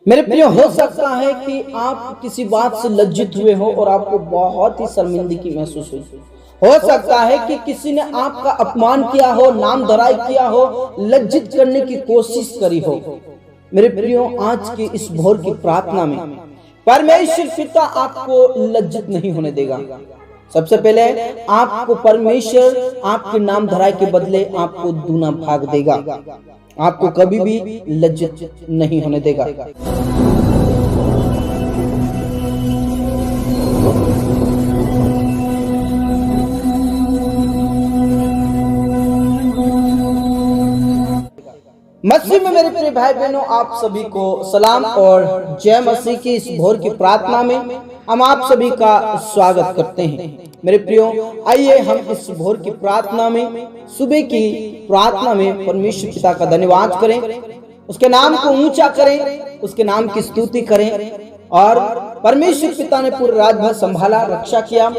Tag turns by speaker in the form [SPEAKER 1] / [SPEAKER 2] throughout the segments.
[SPEAKER 1] मेरे प्रिय, हो सकता है कि आप किसी बात से लज्जित हुए हो और आपको बहुत ही शर्मिंदगी महसूस हुई। हो सकता है कि किसी ने आपका अपमान किया हो, नाम धराई किया हो, लज्जित करने की कोशिश करी हो। मेरे प्रियो, आज की इस भोर की प्रार्थना में परमेश्वर पिता आपको लज्जित नहीं होने देगा। सबसे पहले आपको परमेश्वर आपके नाम धराई के बदले आपको दूना भाग देगा, आपको कभी भी लज्जित नहीं होने देगा। मसीह में मेरे प्रिय भाई बहनों, आप सभी को सलाम और जय मसीह की इस भोर की प्रार्थना में हम आप सभी का स्वागत करते हैं। मेरे प्रियो, आइए हम इस भोर की प्रार्थना में, सुबह की प्रार्थना में परमेश्वर पिता का धन्यवाद करें, उसके नाम को ऊंचा करें, उसके नाम की स्तुति करें। और परमेश्वर पिता ने पूरे रात भर संभाला, रक्षा किया,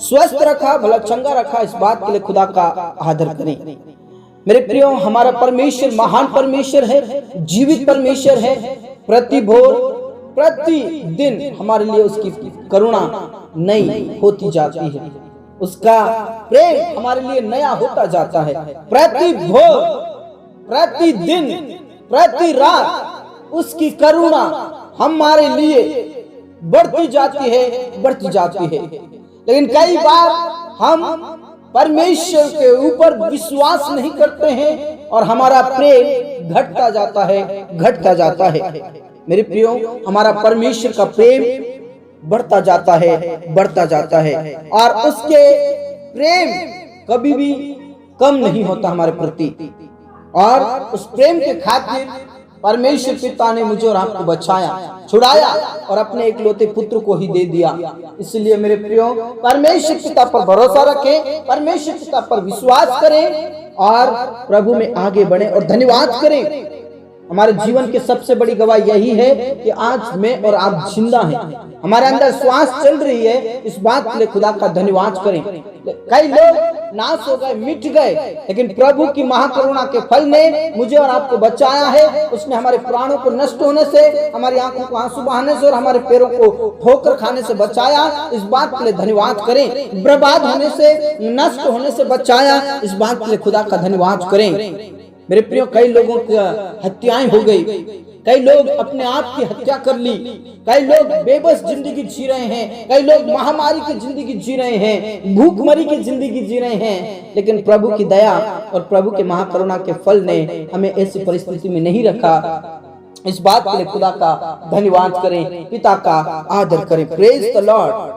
[SPEAKER 1] स्वस्थ रखा, भला चंगा रखा, इस बात के लिए खुदा का आदर करें। मेरे प्रियो, हमारा परमेश्वर महान परमेश्वर है, जीवित परमेश्वर है। प्रति भोर प्रति दिन हमारे लिए उसकी करुणा नई होती जाती है, उसका प्रेम हमारे लिए नया होता जाता है। प्रति भोर प्रति दिन प्रति रात उसकी करुणा हमारे लिए बढ़ती जाती है। लेकिन कई बार हम परमेश्वर के ऊपर विश्वास नहीं करते हैं और हमारा प्रेम घटता जाता है। मेरे प्रियो, हमारा परमेश्वर का प्रेम बढ़ता जाता है और उसके प्रेम कभी भी कम नहीं होता हमारे प्रति। और उस प्रेम के खातिर परमेश्वर पिता ने मुझे और आपको बचाया, छुड़ाया और अपने एकलौते पुत्र को ही दे दिया। इसलिए मेरे प्रियो, परमेश्वर पिता पर भरोसा रखें, परमेश्वर पिता पर विश्वास करें और प्रभु में आगे बढ़ें और धन्यवाद करें। हमारे जीवन की सबसे बड़ी गवाही यही है कि आज मैं और आप जिंदा हैं, हमारे अंदर श्वास चल रही है। इस बात के लिए खुदा का धन्यवाद करें। कई लोग नाश हो गए, मिट गए, लेकिन प्रभु की महाकरुणा के फल ने मुझे और आपको बचाया है। उसने हमारे प्राणों को नष्ट होने से, हमारी आंखों को आंसू बहाने से और हमारे पैरों को ठोकर खाने से बचाया। इस बात के लिए धन्यवाद करें। बर्बाद होने से, नष्ट होने से बचाया। इस बात के लिए खुदा का धन्यवाद करें। मेरे प्रियो, कई लोगों की हत्याएं हो गई, कई लोग अपने आप की हत्या कर ली, कई लोग बेबस जिंदगी जी रहे हैं, कई लोग महामारी की जिंदगी जी रहे हैं, भूखमरी की जिंदगी जी रहे हैं। लेकिन प्रभु की दया और प्रभु के महाकरुणा के फल ने हमें ऐसी परिस्थिति में नहीं रखा। इस बात के लिए खुदा का धन्यवाद करें, पिता का आदर करें। Praise the Lord.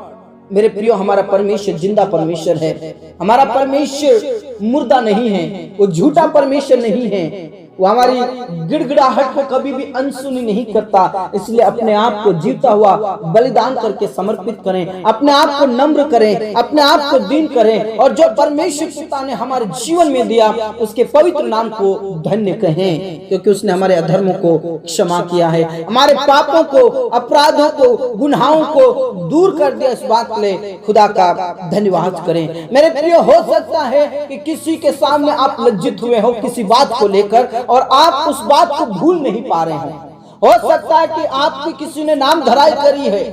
[SPEAKER 1] मेरे प्रियो, हमारा परमेश्वर जिंदा परमेश्वर है, हमारा परमेश्वर मुर्दा नहीं है, वो झूठा परमेश्वर नहीं है। वो हमारी गिड़गिड़ाहट को कभी भी अनसुनी नहीं करता। इसलिए अपने आप को जीता हुआ बलिदान करके समर्पित करें, अपने आप को नम्र करें, अपने आप को दीन करें और जो परमेश्वर पिता ने हमारे जीवन में दिया उसके पवित्र नाम को धन्य कहें, क्योंकि उसने हमारे अधर्मों को क्षमा किया है, हमारे पापों को, अपराधों को, गुनाहों को दूर कर दिया। इस बात के लिए खुदा का धन्यवाद करें। मेरे प्रिय, हो सकता है कि किसी के सामने आप लज्जित हुए हो किसी बात को लेकर और आप उस बात को भूल नहीं पा रहे हैं। हो सकता है कि आपकी किसी ने नाम धराई करी है,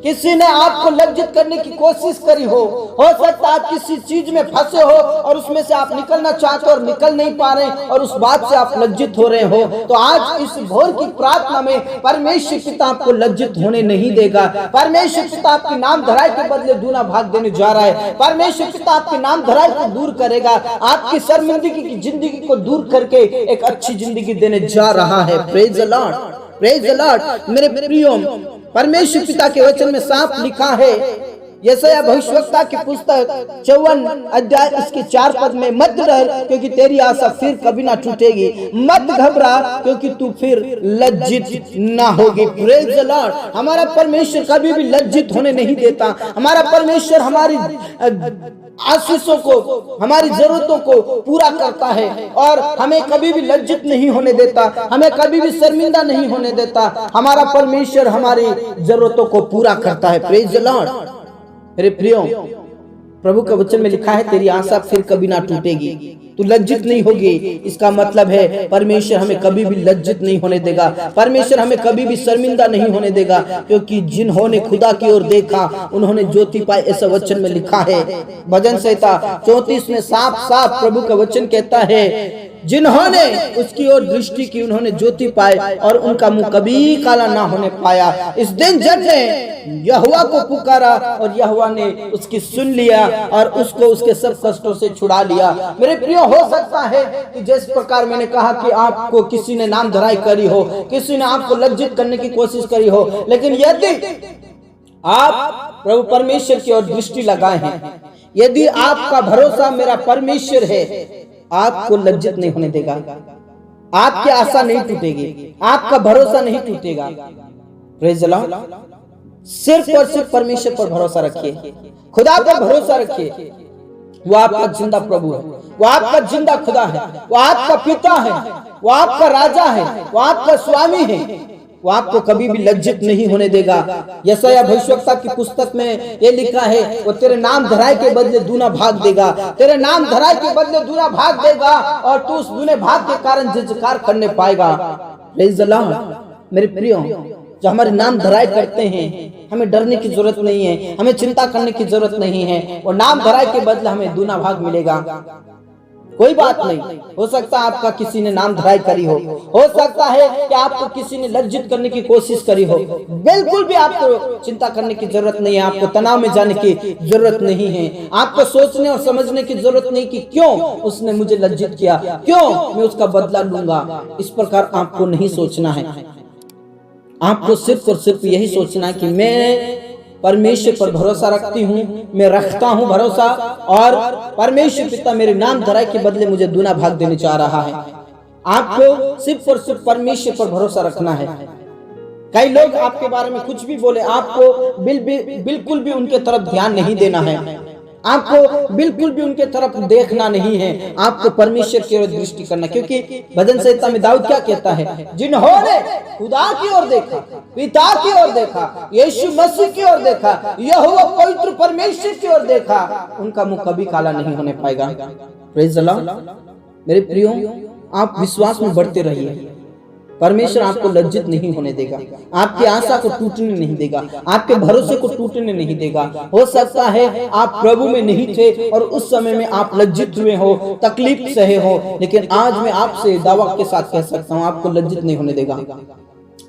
[SPEAKER 1] किसी ने आपको लज्जित करने की कोशिश करी हो सकता है आप किसी चीज में फंसे हो और उसमें से आप निकलना चाहते हो और निकल नहीं पा रहे और उस बात से आप लज्जित हो रहे हो। तो आज इस भोर की प्रार्थना में परमेश्वर पिता आपको लज्जित होने नहीं देगा। परमेश्वर पिता आपके नाम धराई के बदले दूना भाग देने जा रहा है। परमेश्वर पिता आपके नाम धराई को दूर करेगा, आपकी शर्मिंदगी की जिंदगी को दूर करके एक अच्छी जिंदगी देने जा रहा है। Praise the Lord, praise the Lord. मेरे प्रियो, परमेश्वर पिता के वचन में साफ लिखा है, यशायाह भविष्यवक्ता की पुस्तक 54 अध्याय इसके 4 पद में, मत डर क्योंकि तेरी आशा फिर कभी ना टूटेगी, मत घबरा क्योंकि तू फिर लज्जित ना होगी। Praise the Lord. हमारा परमेश्वर कभी भी लज्जित होने नहीं देता। हमारा परमेश्वर हमारी आशीषों को, हमारी जरूरतों को पूरा करता है और हमें कभी भी लज्जित नहीं होने देता, हमें कभी भी शर्मिंदा नहीं होने देता। हमारा परमेश्वर हमारी जरूरतों को पूरा करता है। Praise the Lord. मेरे प्रियो, प्रभु के वचन में लिखा है, तेरी आशा फिर कभी ना टूटेगी। तू लज्जित नहीं होगी। इसका मतलब है परमेश्वर हमें कभी भी लज्जित नहीं होने देगा, परमेश्वर हमें कभी भी शर्मिंदा नहीं होने देगा, क्योंकि जिन्होंने खुदा की ओर देखा उन्होंने ज्योति पाई, ऐसा वचन में लिखा है। भजन संहिता 34 में साफ साफ प्रभु का वचन कहता है, जिन्होंने उसकी ओर दृष्टि की उन्होंने ज्योति पाए और उनका मुंह कभी काला ना होने पाया। इस दिन जन ने यहोवा को पुकारा और यहोवा ने उसकी सुन लिया और उसको उसके सब कष्टों से छुड़ा लिया। मेरे प्रिय, हो सकता है कि जिस प्रकार मैंने कहा कि आपको किसी ने नाम धराई करी हो, किसी ने आपको लज्जित करने की कोशिश करी हो, लेकिन यदि आप प्रभु परमेश्वर की ओर दृष्टि लगाए हैं, यदि आपका भरोसा मेरा परमेश्वर है, आपको लज्जित नहीं होने देगा, आपकी आशा नहीं टूटेगी, आपका भरोसा नहीं टूटेगा। Praise the Lord. सिर्फ और सिर्फ परमेश्वर पर भरोसा रखिए, खुदा पर भरोसा रखिए। वो आपका जिंदा प्रभु है, वो आपका जिंदा खुदा है, वो आपका पिता है, वो आपका राजा है, वो आपका स्वामी है। वो आपको कभी भी लज्जित नहीं होने देगा। यशायाह भविष्यवक्ता की पुस्तक में ये लिखा है, वो तेरे नाम धराई के बदले दूना भाग देगा, तेरे नाम धराई के बदले दूना भाग देगा और तू उस दूने भाग के कारण जजकार करने पाएगा। Praise the Lord. मेरे प्रियो, जो हमारे नाम धराई करते हैं, हमें डरने की जरूरत नहीं है, हमें चिंता करने की जरूरत नहीं है। और नाम धराई के बदले हमें दूना भाग मिलेगा। कोई बात नहीं, हो सकता है आपका किसी ने नाम धराई करी हो सकता है कि आपको किसी ने लज्जित करने की कोशिश करी हो। बिल्कुल भी आपको चिंता करने की जरूरत नहीं है, आपको तनाव में जाने की जरूरत नहीं है, आपको सोचने और समझने की जरूरत नहीं कि क्यों उसने मुझे लज्जित किया, क्यों मैं उसका बदला लूंगा। इस प्रकार आपको नहीं सोचना है। आपको सिर्फ और सिर्फ यही सोचना है कि मैं परमेश्वर पर भरोसा रखती हूँ, मैं रखता हूँ भरोसा, और परमेश्वर पिता मेरे नाम धराई के बदले मुझे दूना भाग देने चाह रहा है। आपको सिर्फ और सिर्फ परमेश्वर पर भरोसा रखना है। कई लोग आपके बारे में कुछ भी बोले, आपको बिल्कुल भी उनके तरफ ध्यान नहीं देना है, आपको बिल्कुल भी उनके तरफ देखना नहीं है, आपको परमेश्वर की ओर दृष्टि करना। क्योंकि भजन संहिता में दाऊद क्या कहता है, जिन्होंने खुदा की ओर देखा, पिता की ओर देखा, यीशु मसीह की ओर देखा, यहोवा पवित्र परमेश्वर की ओर देखा, उनका मुंह कभी काला नहीं होने पाएगा। Praise the Lord. मेरे प्रियो, आप विश्वास में बढ़ते रहिए। परमेश्वर आपको लज्जित नहीं होने देगा, आपकी आशा को टूटने नहीं देगा, आपके भरोसे को टूटने नहीं देगा। हो सकता है आप प्रभु में नहीं थे और उस समय में आप लज्जित हुए हो, तकलीफ सहे हो, लेकिन आज मैं आपसे दावा के साथ कह सकता हूँ, आपको लज्जित नहीं होने देगा।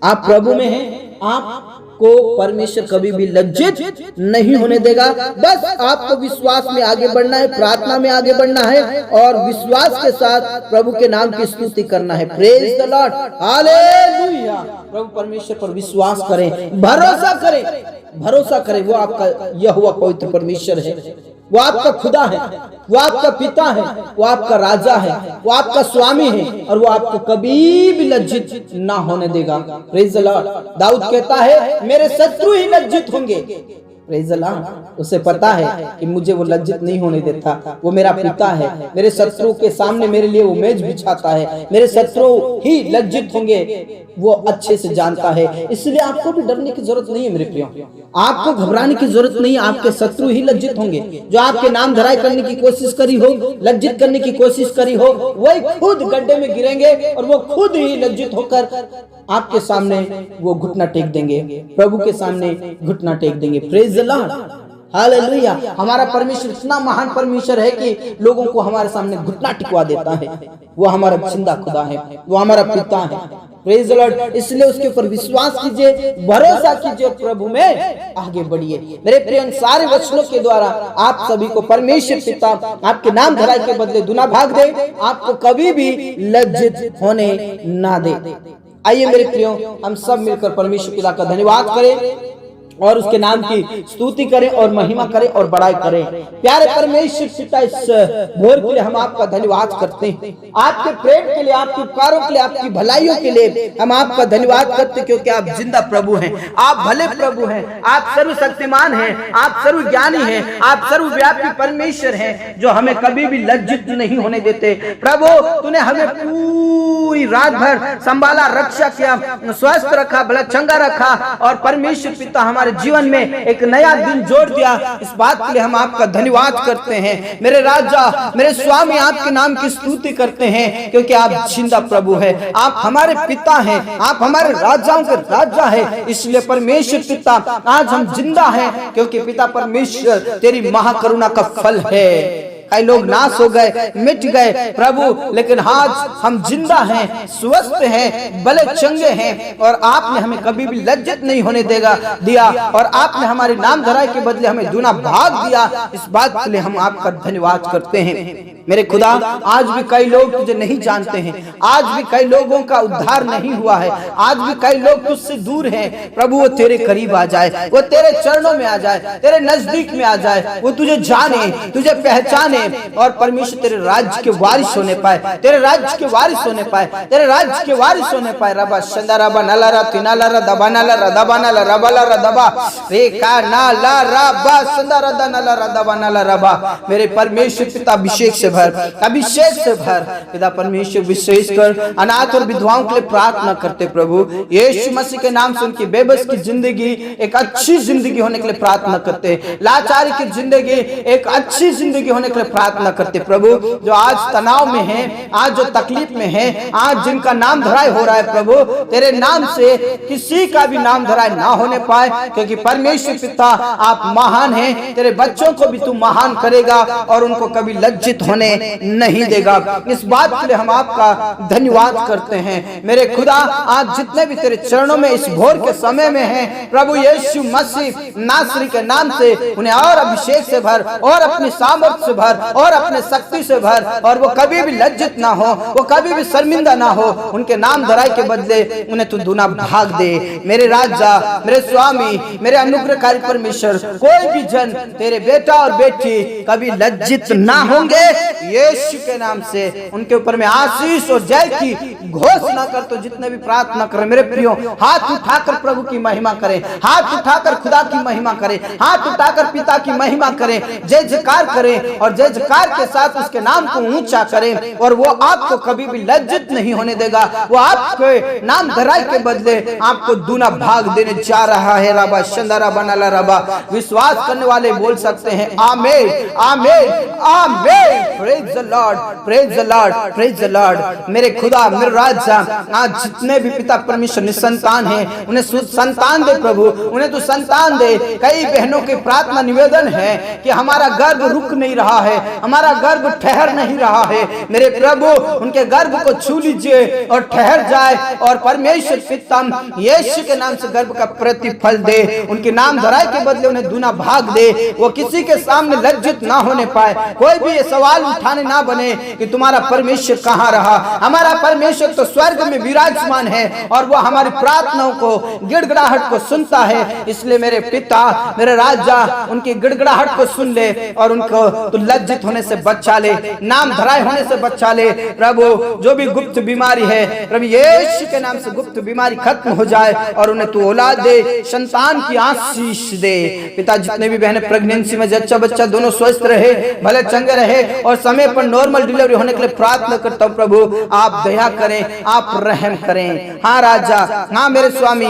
[SPEAKER 1] आप प्रभु में हैं, आपको परमेश्वर कभी भी लज्जित नहीं होने देगा। बस आपको विश्वास में आगे बढ़ना है, प्रार्थना में आगे बढ़ना है और विश्वास के साथ प्रभु के नाम की स्तुति करना है। Praise the lord, hallelujah. प्रभु परमेश्वर पर विश्वास करें, भरोसा करें, भरोसा करें। वो आपका यहोवा पवित्र परमेश्वर है, वो आपका खुदा है, वो आपका पिता है, वो आपका राजा है, वो आपका स्वामी है और वो आपको कभी भी लज्जित ना होने देगा। Praise the Lord. दाऊद कहता है, मेरे शत्रु ही लज्जित होंगे। Praise the Lord. उसे पता है कि मुझे वो लज्जित नहीं होने देता, वो मेरा पिता है, मेरे शत्रु के सामने मेरे लिए वो मेज बिछाता है, मेरे शत्रु ही लज्जित होंगे, वो अच्छे से जानता है। इसलिए आपको भी डरने की जरूरत नहीं है मेरे प्रियो, आपको घबराने की जरूरत नहीं है। आपके शत्रु ही लज्जित होंगे, जो आपके नाम धराई करने की कोशिश करी हो, लज्जित करने की कोशिश करी हो, वही खुद गड्ढे में गिरेंगे और वो खुद ही लज्जित होकर आपके सामने वो घुटना टेक देंगे, प्रभु के सामने घुटना टेक देंगे। Praise the lord, hallelujah. हमारा परमेश्वर इतना महान परमेश्वर है कि लोगों को हमारे सामने घुटना टिकवा देता है। वो हमारा जिंदा खुदा है, वो हमारा पिता है। Praise the Lord. इसलिए उसके ऊपर विश्वास कीजिए, भरोसा कीजिए, प्रभु में आगे बढ़िए। मेरे प्रिय, सारे वचनों के द्वारा आप सभी को परमेश्वर पिता आपके नाम धराई के बदले दुना भाग दे, आपको कभी भी लज्जित होने ना दे। आइए मेरे प्रियो, हम सब मिलकर परमेश्वर पिता का धन्यवाद करें और उसके नाम की स्तुति करें और महिमा करें और बड़ाई करें। प्यारे परमेश्वर पिता, इस भोर के लिए हम आपका धन्यवाद करते हैं, आपके प्रेम के लिए, आपके उपकारों के लिए, आपकी भलाइयों के लिए हम आपका धन्यवाद करते हैं, क्योंकि आप जिंदा प्रभु हैं, आप भले प्रभु हैं, आप सर्वशक्तिमान हैं, आप सर्वज्ञानी हैं, आप सर्वव्यापी परमेश्वर हैं, जो हमें कभी भी लज्जित नहीं होने देते। प्रभु, तूने हमें पूरी रात भर संभाला, रक्षा किया, स्वस्थ रखा, भला चंगा रखा और परमेश्वर पिता हमारे जीवन में एक नया दिन जोड़ दिया। इस बात के लिए हम आपका धन्यवाद करते हैं। मेरे राजा, मेरे स्वामी, आपके नाम की स्तुति करते हैं क्योंकि आप जिंदा प्रभु है, आप हमारे पिता हैं, आप हमारे राजाओं के राजा है। इसलिए परमेश्वर पिता आज हम जिंदा हैं क्योंकि पिता परमेश्वर तेरी महाकरुणा का फल है। कई लोग नाश हो गए, मिट गए प्रभु, लेकिन आज हम जिंदा हैं, स्वस्थ हैं, भले चंगे हैं और आपने हमें कभी भी लज्जित नहीं होने दिया और आपने हमारे नाम धराई के बदले हमें दूना भाग दिया। इस बात के लिए हम आपका धन्यवाद करते हैं। मेरे खुदा, आज भी कई लोग तुझे नहीं जानते हैं, आज भी कई लोगों का उद्धार नहीं हुआ है, आज भी कई लोग तुझसे दूर हैं। प्रभु वो तेरे करीब आ जाए, वो तेरे चरणों में आ जाए, तेरे नजदीक में आ जाए, वो तुझे जाने, तुझे पहचाने और परमेश्वर तेरे राज्य के वारिस होने पाए, तेरे राज्य के वारिस होने पाए, तेरे राज्य के वारिस होने पाए। रबा शंदा रबा नला रा तिना ला रा दबा नला रा दबा नला रबा ला रा दबा रे का नाला रबा शंदा रा नला रा दबा नला रबा। मेरे परमेश्वर पिता अभिषेक से भर, अभिषेक से भर पिता परमेश्वर। विशेषकर अनाथ और विधवाओं के लिए प्रार्थना करते प्रभु, यीशु मसीह के नाम से उनकी बेबस की जिंदगी एक अच्छी जिंदगी होने के लिए प्रार्थना करते, लाचारी की जिंदगी एक अच्छी जिंदगी होने के लिए प्रार्थना करते प्रभु। जो आज तनाव में है, आज जो तकलीफ में है, आज जिनका नाम धराई हो रहा है प्रभु, तेरे नाम से किसी का भी नाम धराई ना होने पाए क्योंकि परमेश्वर पिता आप महान हैं। तेरे बच्चों को भी तू महान करेगा और उनको कभी लज्जित होने नहीं देगा। इस बात के लिए हम आपका धन्यवाद करते हैं। मेरे खुदा, आज जितने भी तेरे चरणों में इस भोर के समय में हैं प्रभु यीशु मसीह नासरी के नाम से उन्हें और अभिषेक से भर और अपनी सामर्थ्य से भर और अपने शक्ति से भर और वो कभी भी लज्जित ना हो, वो कभी भी शर्मिंदा ना हो। उनके नाम धराई के बदले उन्हें तू दूना भाग दे। मेरे राजा, मेरे स्वामी, मेरे अनुग्रहकारी परमेश्वर, कोई भी जन तेरे बेटा और बेटी कभी लज्जित ना होंगे। यीशु के नाम से उनके ऊपर में आशीष और जय की घोषणा कर। तो जितने भी प्रार्थना करें मेरे प्रियो, हाथ उठाकर प्रभु की महिमा करें, हाथ उठाकर खुदा की महिमा करें, हाथ उठाकर पिता की महिमा करें, जय जयकार करें और जय जयकार के साथ उसके नाम को ऊंचा करें। और वो आपको कभी भी लज्जित नहीं होने देगा, वो आपके नाम धराई के बदले आपको दूना भाग देने जा रहा है। रबा शंदरा बनाला रबा। विश्वास करने वाले बोल सकते हैं आमीन, आमीन, आमीन। Praise the Lord, praise the Lord, praise the Lord. मेरे खुदा, मेरे राजा, आज जितने भी पिता परमेश्वर निसंतान हैं उन्हें संतान दे प्रभु, उन्हें तू संतान दे। कई बहनों की प्रार्थना निवेदन है कि हमारा गर्भ रुक नहीं रहा है, हमारा गर्भ ठहर नहीं रहा है। मेरे प्रभु, उनके गर्भ को छू लीजिए और ठहर जाए और परमेश्वर पिता यीशु के नाम से गर्भ का प्रतिफल दे। उनके नाम धराई के बदले उन्हें दूना भाग दे। वो किसी के सामने लज्जित ना होने पाए, कोई भी ये सवाल उठाने ना बने कि तुम्हारा परमेश्वर कहाँ रहा। हमारा परमेश्वर तो स्वर्ग में विराजमान है और वो हमारी प्रार्थनाओं को, गिड़गिड़ाहट को सुनता है। इसलिए मेरे पिता, मेरे राजा, उनकी गिड़गिड़ाहट को सुन ले और उनको तो लज्जित होने से बचा ले, नाम धराए होने से बचा ले प्रभु। जो भी गुप्त बीमारी है प्रभु यीशु के नाम से गुप्त बीमारी खत्म हो जाए और उन्हें तू औलाद दे, संतान की आशीष दे। पिता, जितने भी बहनें प्रेगनेंसी में जच्चा बच्चा दोनों स्वस्थ रहे, भले चंगे रहे और समय पर नॉर्मल डिलीवरी होने के लिए प्रार्थना करता हूँ प्रभु। आप दया करें, आप रहम करें। हाँ राजा, हाँ मेरे स्वामी,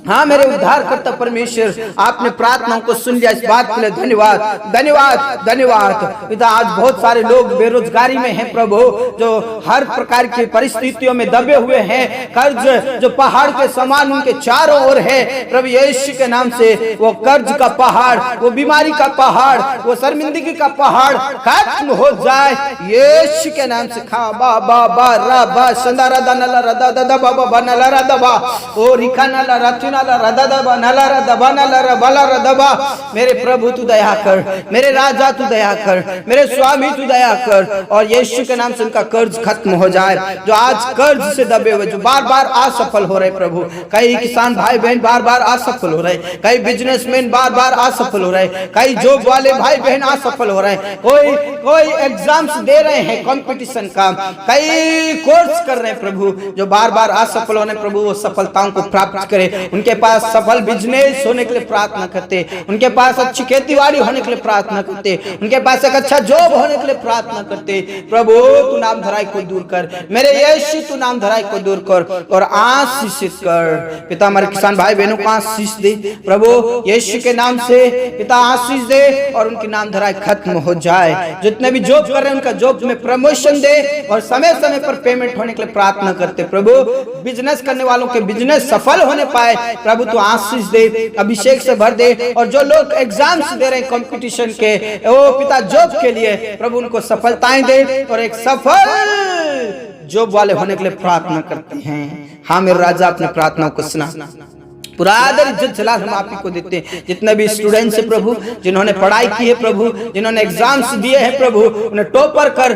[SPEAKER 1] हाँ मेरे उद्धार करता परमेश्वर, आपने प्रार्थनाओं को सुन लिया। इस बात के लिए धन्यवाद, धन्यवाद, धन्यवाद। पिता, आज बहुत सारे लोग बेरोजगारी में हैं प्रभु, जो हर प्रकार की परिस्थितियों में दबे हुए हैं। कर्ज जो पहाड़ के समान उनके चारों ओर है प्रभु यीशु के नाम से, वो कर्ज का पहाड़, वो बीमारी का पहाड़, वो शर्मिंदगी का पहाड़ खत्म हो जाए यीशु के नाम से। खा बा बा बा रा बा संदारा दनला रदा ददा बाबा बनला रदा बा ओ रिखानला रतिना मेरे प्रभु तू दया कर, मेरे राजा तू दया कर, मेरे स्वामी तू दया कर और यीशु के नाम से उनका कर्ज खत्म हो जाए। जो आज कर्ज से दबे हुए, जो बार बार असफल हो रहे प्रभु, कई किसान भाई बहन बार बार असफल हो रहे, कई बिजनेसमैन बार बार असफल हो रहे, कई जॉब वाले भाई बहन असफल हो रहे, कोई एग्जाम्स दे रहे हैं कंपटीशन का, कई कोर्स कर रहे हैं प्रभु, जो बार बार असफल होने प्रभु वो सफलताओं को प्राप्त करे। उनके पास सफल बिजनेस होने के लिए प्रार्थना करते, उनके पास अच्छी खेतीबाड़ी होने के लिए प्रार्थना करते, उनके पास एक अच्छा जॉब होने के लिए प्रार्थना करते। प्रभु तू नाम धराई को दूर कर, मेरे यीशु तू नाम धराई को दूर कर और आशीषित कर। पिता हमारे किसान भाई बहनों को आशीष दे प्रभु, यीशु के नाम से पिता आशीष दे और उनकी नाम धराई खत्म हो जाए। जितने भी जॉब कर रहे हैं उनका जॉब में प्रमोशन दे और समय समय पर पेमेंट होने के लिए प्रार्थना करते। प्रभु बिजनेस करने वालों के बिजनेस सफल होने पाए, प्रभु तू आशीष दे, अभिषेक से भर दे। और जो लोग एग्जाम्स दे रहे हैं कंपटीशन के, ओ पिता जॉब के लिए, प्रभु उनको सफलताएं दे और एक सफल जॉब वाले होने के लिए प्रार्थना करते हैं। हाँ मेरे राजा अपने प्रार्थनाओं को सुना, पूरा आदर इज्जत जलाल हम आप ही को देते हैं। जितने भी स्टूडेंट्स हैं प्रभु, जिन्होंने पढ़ाई की है प्रभु, जिन्होंने एग्जाम्स दिए हैं प्रभु, उन्हें टॉपर कर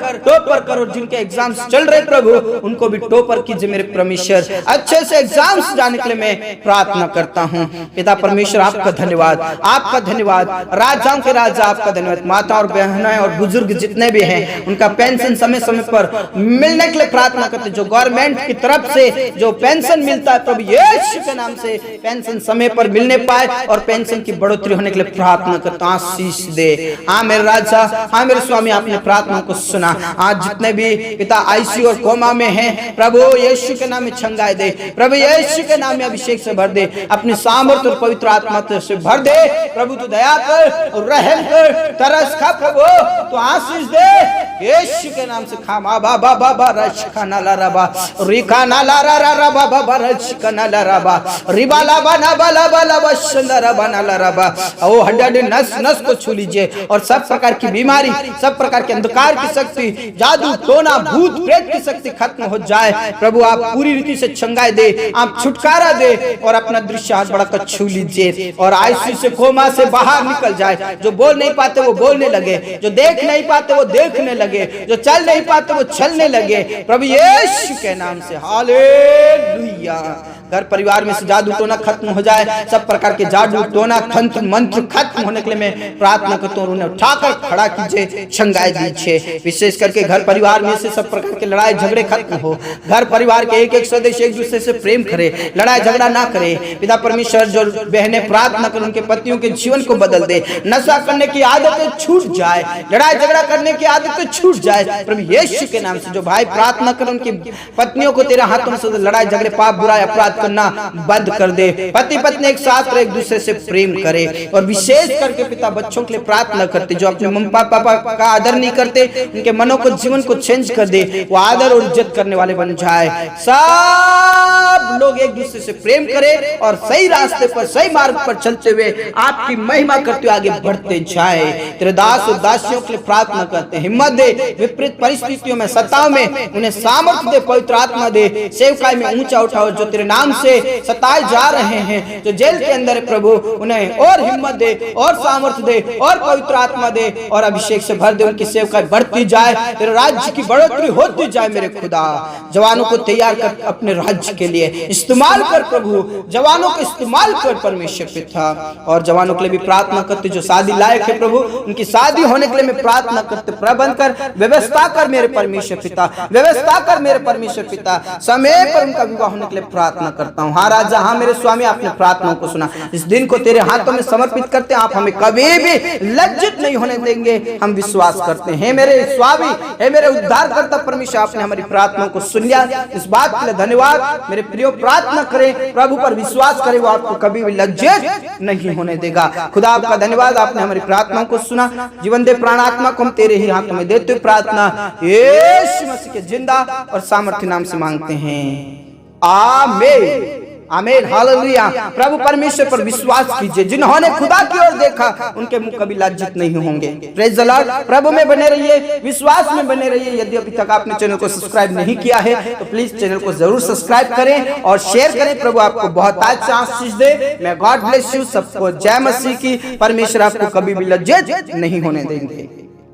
[SPEAKER 1] और जिनके एग्जाम्स चल रहे प्रभु उनको भी टॉपर कीजिए मेरे परमेश्वर। अच्छे से एग्जाम्स जाने के लिए मैं प्रार्थना करता हूँ पिता परमेश्वर। आपका धन्यवाद, आपका धन्यवाद, राजाओं के राजा आपका धन्यवाद। माता और बहनें और बुजुर्ग जितने भी हैं उनका पेंशन समय समय पर मिलने के लिए प्रार्थना करते। जो गवर्नमेंट की तरफ से जो पेंशन मिलता है प्रभु यीशु के नाम से पेंशन समय पर मिलने पाए और पेंशन की बढ़ोतरी होने के लिए प्रार्थना करता हूं, आशीष दे। हाँ मेरे राजा, हाँ मेरे स्वामी, आपने प्रार्थना को सुना। आज जितने भी पिता आईसीयू और कोमा में हैं प्रभु यीशु के नाम में छंगाए दे, प्रभु यीशु के नाम में अभिषेक से भर दे, अपनी सामर्थ और पवित्र आत्मा से भर दे। प्रभु तू दया कर और रहम कर, तरस खा प्रभु तो आशीष दे यीशु के नाम से। खा मा बा बा बा रशका ना ला रबा रिका ना ला रा रा बा बा बा रशका ना ला रबा रिबाला बना बला बला बशंदरा बना ला रबा। ओ हड्डी नस नस को छू लीजिए और सब प्रकार की बीमारी, सब प्रकार के अंधकार की शक्ति, जादू टोना भूत प्रेत की शक्ति खत्म हो जाए। प्रभु आप पूरी रीति से छंगाए दे, आप छुटकारा दे और अपना दृश्य हाथ बढ़ाकर छू लीजिए और आईसीयू से कोमा से बाहर निकल जाए। जो बोल नहीं पाते वो बोलने लगे, जो देख नहीं पाते वो देखने लगे, जो चल नहीं पाते वो चलने लगे प्रभु यीशु के नाम से। हालेलुया। घर परिवार में से जादू टोना खत्म हो जाए, सब प्रकार के जादू टोना तंत्र मंत्र खत्म होने के लिए मैं प्रार्थना करता हूँ। उन्हें उठाकर खड़ा कीजिए, छंगाए दीजिए। विशेष करके घर परिवार में से सब प्रकार के लड़ाई झगड़े खत्म हो, घर परिवार के एक एक सदस्य एक दूसरे से प्रेम करे, लड़ाई झगड़ा ना करे। पिता परमेश्वर जो बहनें प्रार्थना कर उनके पतियों के जीवन को बदल दे, नशा करने की आदतें छूट जाए, लड़ाई झगड़ा करने की आदतें छूट जाए प्रभु यीशु के नाम से। जो भाई प्रार्थना कर उनकी पत्नियों को तेरे हाथों से लड़ाई झगड़े पाप बुराई अपराध करना बंद कर दे, पति पत्नी एक साथ रहे, एक दूसरे से प्रेम करे। और विशेष करके पिता बच्चों के लिए प्रार्थना करते जो अपने मम्मी पापा का आदर नहीं करते, उनके मनों को जीवन को चेंज कर दे, वो आदर और इज्जत करने वाले बन जाए। सब लोग एक दूसरे से प्रेम करे और सही रास्ते पर सही मार्ग पर चलते हुए आपकी महिमा करते हुए आगे बढ़ते जाए। तेरे दास और दासियों के लिए प्रार्थना करते हैं, हिम्मत दे, विपरीत परिस्थितियों में सताओं में उन्हें सामर्थ्य दे, पवित्र आत्मा दे, सेवकाई में ऊंचा उठाओ। जो तेरे नाम से सताए जा रहे हैं, जो जेल के अंदर है प्रभु उन्हें और हिम्मत दे और सामर्थ्य दे और पवित्र आत्मा दे और अभिषेक से भर दे। उनकी सेवकाई बढ़ती जाए, तेरे राज्य की बढ़ोतरी होती जाए। मेरे खुदा जवानों को तैयार कर अपने राज्य के लिए इस्तेमाल कर प्रभु, जवानों को इस्तेमाल कर परमेश्वर पिता। और जवानों के लिए भी प्रार्थना करते जो शादी लायक है प्रभु, उनकी शादी होने के लिए मैं प्रार्थना करते, प्रबंध कर, व्यवस्था कर मेरे परमेश्वर पिता, व्यवस्था कर मेरे परमेश्वर पिता। समय पर उनका विवाह होने के लिए प्रार्थना करता हूँ। हाँ राजा, हाँ मेरे स्वामी, आपने प्रार्थनाओं को सुना। इस दिन को तेरे हाथों में समर्पित करते हैं, आप हमें कभी भी लज्जित नहीं होने देंगे, हम विश्वास करते हैं। मेरे स्वामी, हे मेरे उद्धारकर्ता परमेश्वर, आपने हमारी प्रार्थनाओं को सुन लिया, इस बात के लिए धन्यवाद। मेरे प्रियो प्रार्थना करें, प्रभु पर विश्वास करें, वो आपको कभी भी लज्जित नहीं होने देगा। खुदा आपका धन्यवाद, आपने हमारी प्रार्थनाओं को सुना। जीवन दे, प्राणात्मा को हम तेरे ही हाथों में देते हुए प्रार्थना यीशु मसीह के जिंदा और सामर्थ्य नाम से मांगते हैं, आमीन आमीन हालेलुया। प्रभु परमेश्वर पर विश्वास कीजिए, जिन्होंने खुदा की ओर देखा उनके मुंह कभी लज्जित नहीं होंगे। Praise the Lord. प्रभु में बने रहिए, विश्वास में बने रहिए। यदि अभी तक आपने चैनल को सब्सक्राइब नहीं किया है तो प्लीज चैनल को जरूर सब्सक्राइब करें और शेयर करें। प्रभु आपको बहुत अच्छा आशीष दे। मैं गॉड ब्लेस यू। सबको जय मसीह की। परमेश्वर आपको कभी भी लज्जित नहीं होने देंगे।